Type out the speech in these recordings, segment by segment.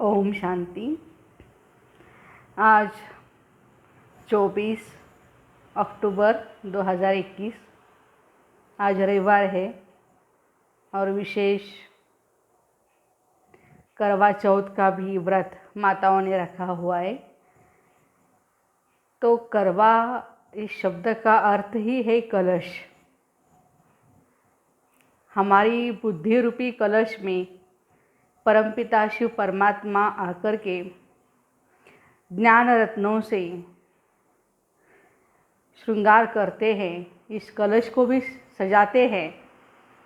ओम शांति। आज 24 अक्टूबर 2021 आज रविवार है और विशेष करवा चौथ का भी व्रत माताओं ने रखा हुआ है। तो करवा इस शब्द का अर्थ ही है कलश। हमारी बुद्धि रूपी कलश में परमपिता शिव परमात्मा आकर के ज्ञान रत्नों से श्रृंगार करते हैं। इस कलश को भी सजाते हैं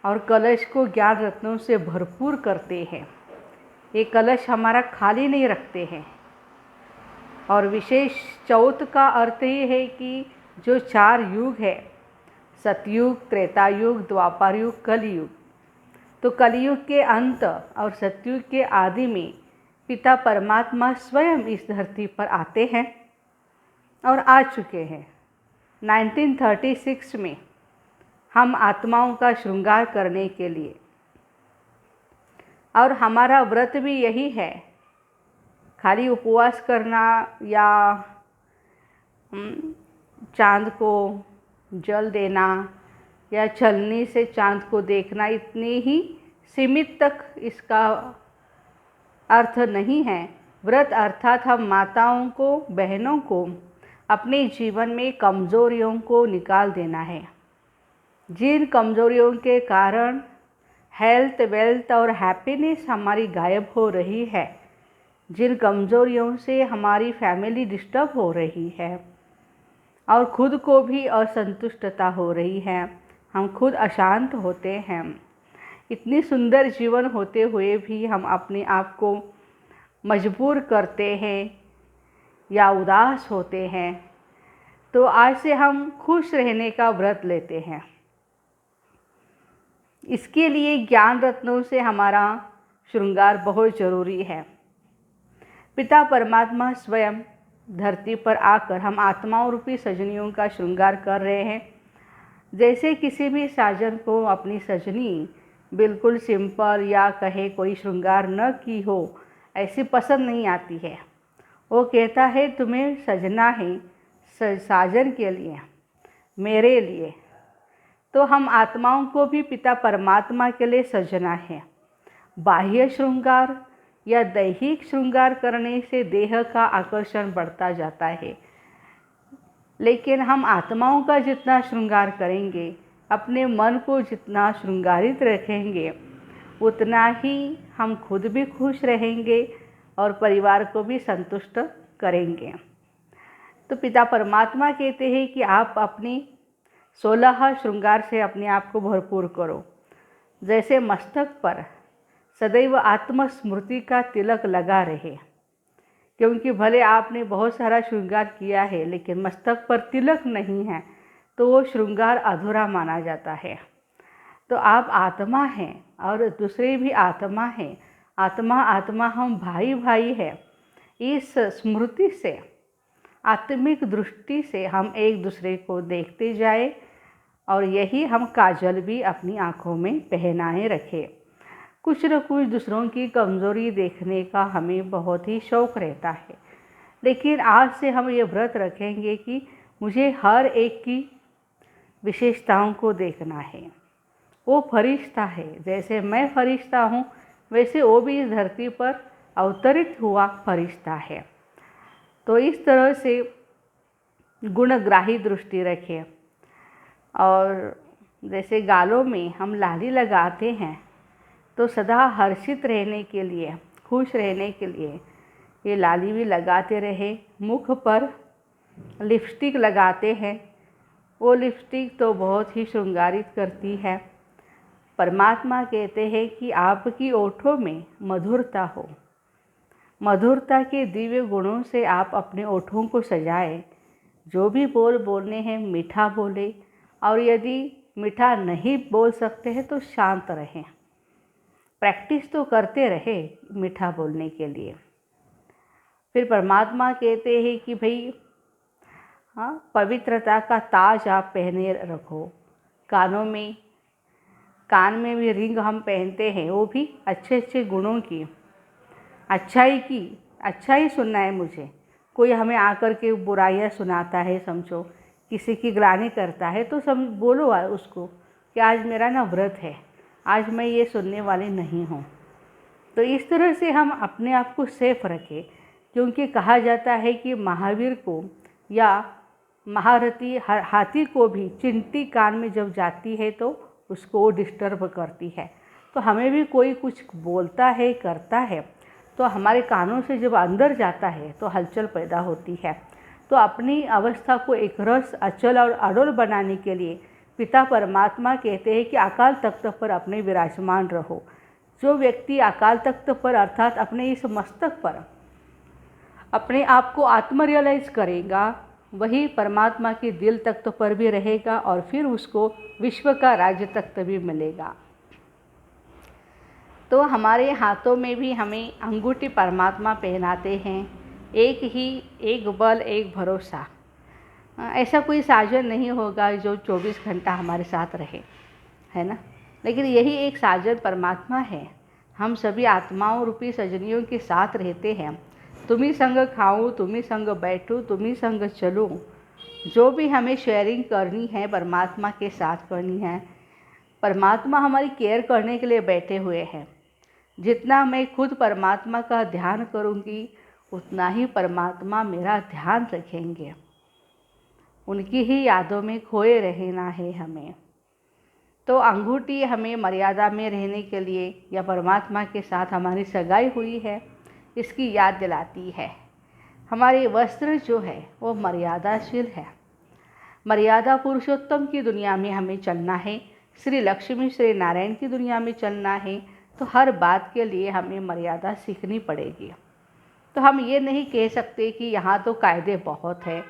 और कलश को ज्ञान रत्नों से भरपूर करते हैं। ये कलश हमारा खाली नहीं रखते हैं। और विशेष चौथ का अर्थ ये है कि जो 4 युग है, सतयुग, त्रेता युग, द्वापर युग, कलयुग, तो कलयुग के अंत और सतयुग के आदि में पिता परमात्मा स्वयं इस धरती पर आते हैं और आ चुके हैं। 1936 में हम आत्माओं का श्रृंगार करने के लिए, और हमारा व्रत भी यही है, खाली उपवास करना या चाँद को जल देना या छलनी से चाँद को देखना, इतने ही सीमित तक इसका अर्थ नहीं है। व्रत अर्थात हम माताओं को, बहनों को अपने जीवन में कमज़ोरियों को निकाल देना है। जिन कमज़ोरियों के कारण हेल्थ, वेल्थ और हैप्पीनेस हमारी गायब हो रही है, जिन कमज़ोरियों से हमारी फैमिली डिस्टर्ब हो रही है और खुद को भी असंतुष्टता हो रही है, हम खुद अशांत होते हैं। इतनी सुंदर जीवन होते हुए भी हम अपने आप को मजबूर करते हैं या उदास होते हैं। तो आज से हम खुश रहने का व्रत लेते हैं। इसके लिए ज्ञान रत्नों से हमारा श्रृंगार बहुत ज़रूरी है। पिता परमात्मा स्वयं धरती पर आकर हम आत्माओं रूपी सजनियों का श्रृंगार कर रहे हैं। जैसे किसी भी साजन को अपनी सजनी बिल्कुल सिंपल या कहे कोई श्रृंगार न की हो, ऐसी पसंद नहीं आती है। वो कहता है तुम्हें सजना है साजन के लिए, मेरे लिए। तो हम आत्माओं को भी पिता परमात्मा के लिए सजना है। बाह्य श्रृंगार या दैहिक श्रृंगार करने से देह का आकर्षण बढ़ता जाता है, लेकिन हम आत्माओं का जितना श्रृंगार करेंगे, अपने मन को जितना श्रृंगारित रखेंगे, उतना ही हम खुद भी खुश रहेंगे और परिवार को भी संतुष्ट करेंगे। तो पिता परमात्मा कहते हैं कि आप अपनी 16 श्रृंगार से अपने आप को भरपूर करो। जैसे मस्तक पर सदैव आत्मस्मृति का तिलक लगा रहे, क्योंकि भले आपने बहुत सारा श्रृंगार किया है लेकिन मस्तक पर तिलक नहीं है तो वो श्रृंगार अधूरा माना जाता है। तो आप आत्मा हैं और दूसरे भी आत्मा हैं। आत्मा आत्मा हम भाई भाई हैं। इस स्मृति से, आत्मिक दृष्टि से हम एक दूसरे को देखते जाए और यही हम काजल भी अपनी आँखों में पहनाए रखें। कुछ न कुछ दूसरों की कमज़ोरी देखने का हमें बहुत ही शौक़ रहता है, लेकिन आज से हम ये व्रत रखेंगे कि मुझे हर एक की विशेषताओं को देखना है। वो फरिश्ता है, जैसे मैं फरिश्ता हूँ वैसे वो भी इस धरती पर अवतरित हुआ फरिश्ता है। तो इस तरह से गुणग्राही दृष्टि रखें। और जैसे गालों में हम लाली लगाते हैं तो सदा हर्षित रहने के लिए, खुश रहने के लिए ये लाली भी लगाते रहे। मुख पर लिपस्टिक लगाते हैं, वो लिपस्टिक तो बहुत ही श्रृंगारित करती है। परमात्मा कहते हैं कि आपकी ओठों में मधुरता हो। मधुरता के दिव्य गुणों से आप अपने ओठों को सजाएं। जो भी बोल बोलने हैं मीठा बोले, और यदि मीठा नहीं बोल सकते हैं तो शांत रहें। प्रैक्टिस तो करते रहे मीठा बोलने के लिए। फिर परमात्मा कहते हैं कि भाई पवित्रता का ताज आप पहने रखो। कान में भी रिंग हम पहनते हैं, वो भी अच्छे अच्छे गुणों की। अच्छाई सुनना है मुझे। कोई हमें आकर के बुराइयाँ सुनाता है, समझो किसी की ग्लानि करता है, तो बोलो उसको कि आज मेरा ना व्रत है, आज मैं ये सुनने वाली नहीं हूँ। तो इस तरह से हम अपने आप को सेफ रखें, क्योंकि कहा जाता है कि महावीर को या महारथी हाथी को भी चींटी कान में जब जाती है तो उसको वो डिस्टर्ब करती है। तो हमें भी कोई कुछ बोलता है, करता है, तो हमारे कानों से जब अंदर जाता है तो हलचल पैदा होती है। तो अपनी अवस्था को एक रस, अचल और अडोल बनाने के लिए पिता परमात्मा कहते हैं कि अकाल तख्त पर अपने विराजमान रहो। जो व्यक्ति अकाल तख्त पर अर्थात अपने इस मस्तक पर अपने आप को आत्म रियलाइज करेगा, वही परमात्मा के दिल तख्त पर भी रहेगा और फिर उसको विश्व का राज्य तख्त भी मिलेगा। तो हमारे हाथों में भी हमें अंगूठी परमात्मा पहनाते हैं। एक ही, एक बल, एक भरोसा। ऐसा कोई साजन नहीं होगा जो 24 घंटा हमारे साथ रहे, है ना। लेकिन यही एक साजन परमात्मा है। हम सभी आत्माओं रूपी सजनियों के साथ रहते हैं। तुम्ही संग खाऊं, तुम्ही संग बैठूं, तुम्ही संग चलूं। जो भी हमें शेयरिंग करनी है परमात्मा के साथ करनी है। परमात्मा हमारी केयर करने के लिए बैठे हुए हैं। जितना मैं खुद परमात्मा का ध्यान करूंगी, उतना ही परमात्मा मेरा ध्यान रखेंगे। उनकी ही यादों में खोए रहना है हमें। तो अंगूठी हमें मर्यादा में रहने के लिए या परमात्मा के साथ हमारी सगाई हुई है, इसकी याद दिलाती है। हमारे वस्त्र जो है वो मर्यादाशील है। मर्यादा पुरुषोत्तम की दुनिया में हमें चलना है, श्री लक्ष्मी श्री नारायण की दुनिया में चलना है। तो हर बात के लिए हमें मर्यादा सीखनी पड़ेगी। तो हम ये नहीं कह सकते कि यहाँ तो कायदे बहुत है,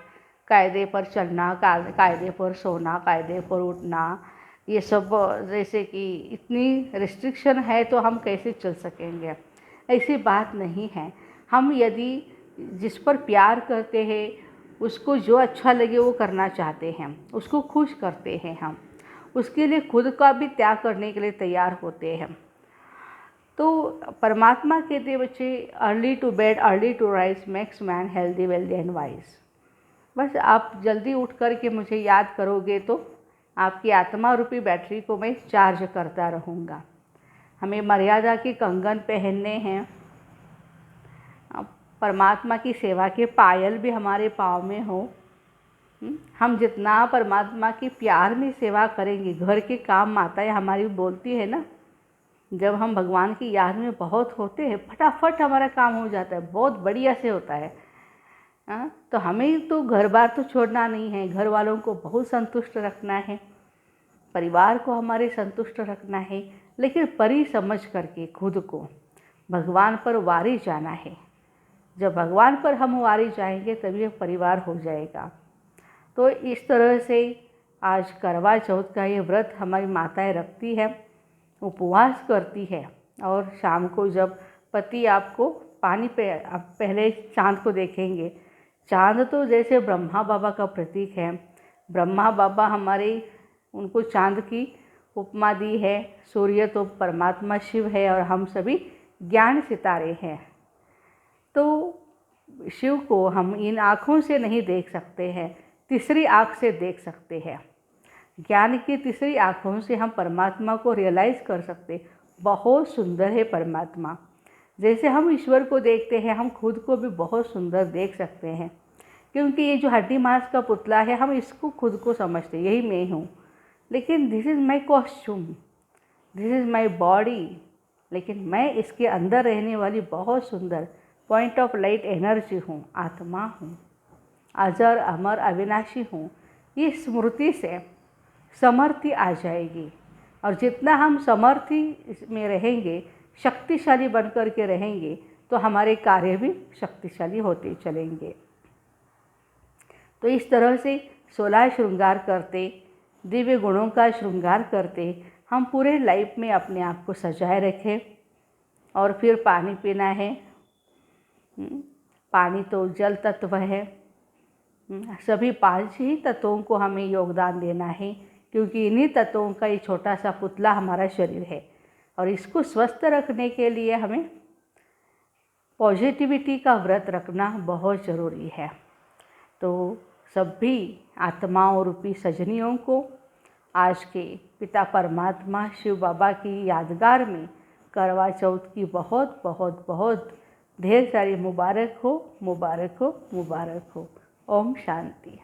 कायदे पर चलना, कायदे पर सोना, कायदे पर उठना, ये सब जैसे कि इतनी रिस्ट्रिक्शन है तो हम कैसे चल सकेंगे। ऐसी बात नहीं है। हम यदि जिस पर प्यार करते हैं, उसको जो अच्छा लगे वो करना चाहते हैं, उसको खुश करते हैं, हम उसके लिए खुद का भी त्याग करने के लिए तैयार होते हैं। तो परमात्मा कहते बच्चे, early to bed early to rise makes man healthy wealthy and wise. बस आप जल्दी उठ कर के मुझे याद करोगे तो आपकी आत्मा रूपी बैटरी को मैं चार्ज करता रहूँगा। हमें मर्यादा के कंगन पहनने हैं। परमात्मा की सेवा के पायल भी हमारे पाँव में हो। हम जितना परमात्मा की प्यार में सेवा करेंगे, घर के काम माताएं हमारी बोलती है ना, जब हम भगवान की याद में बहुत होते हैं, फटाफट हमारा काम हो जाता है, बहुत बढ़िया से होता है। तो हमें तो घर बार तो छोड़ना नहीं है, घर वालों को बहुत संतुष्ट रखना है, परिवार को हमारे संतुष्ट रखना है, लेकिन परी समझ करके खुद को भगवान पर वारी जाना है। जब भगवान पर हम वारी जाएंगे तभी परिवार हो जाएगा। तो इस तरह से आज करवा चौथ का ये व्रत हमारी माताएं रखती है, उपवास करती है। और शाम को जब पति आपको पानी पे, आप पहले चाँद को देखेंगे। चाँद तो जैसे ब्रह्मा बाबा का प्रतीक है। ब्रह्मा बाबा हमारे, उनको चाँद की उपमा दी है। सूर्य तो परमात्मा शिव है और हम सभी ज्ञान सितारे हैं। तो शिव को हम इन आँखों से नहीं देख सकते हैं, तीसरी आँख से देख सकते हैं। ज्ञान की तीसरी आँखों से हम परमात्मा को रियलाइज़ कर सकते। बहुत सुंदर है परमात्मा। जैसे हम ईश्वर को देखते हैं, हम खुद को भी बहुत सुंदर देख सकते हैं, क्योंकि ये जो हड्डी मांस का पुतला है, हम इसको खुद को समझते, यही मैं हूँ। लेकिन this is my costume, this is my body, लेकिन मैं इसके अंदर रहने वाली बहुत सुंदर पॉइंट ऑफ लाइट एनर्जी हूँ, आत्मा हूँ, अजर अमर अविनाशी हूँ। ये स्मृति से समर्थी आ जाएगी। और जितना हम समर्थी में रहेंगे, शक्तिशाली बनकर के रहेंगे, तो हमारे कार्य भी शक्तिशाली होते चलेंगे। तो इस तरह से 16 श्रृंगार करते, दिव्य गुणों का श्रृंगार करते हम पूरे लाइफ में अपने आप को सजाए रखें। और फिर पानी पीना है। पानी तो जल तत्व है। सभी 5 ही तत्वों को हमें योगदान देना है, क्योंकि इन्हीं तत्वों का ये छोटा सा पुतला हमारा शरीर है। और इसको स्वस्थ रखने के लिए हमें पॉजिटिविटी का व्रत रखना बहुत ज़रूरी है। तो सभी आत्माओं रूपी सजनियों को आज के पिता परमात्मा शिव बाबा की यादगार में करवा चौथ की बहुत बहुत बहुत ढेर सारी मुबारक हो, मुबारक हो, मुबारक हो। ओम शांति।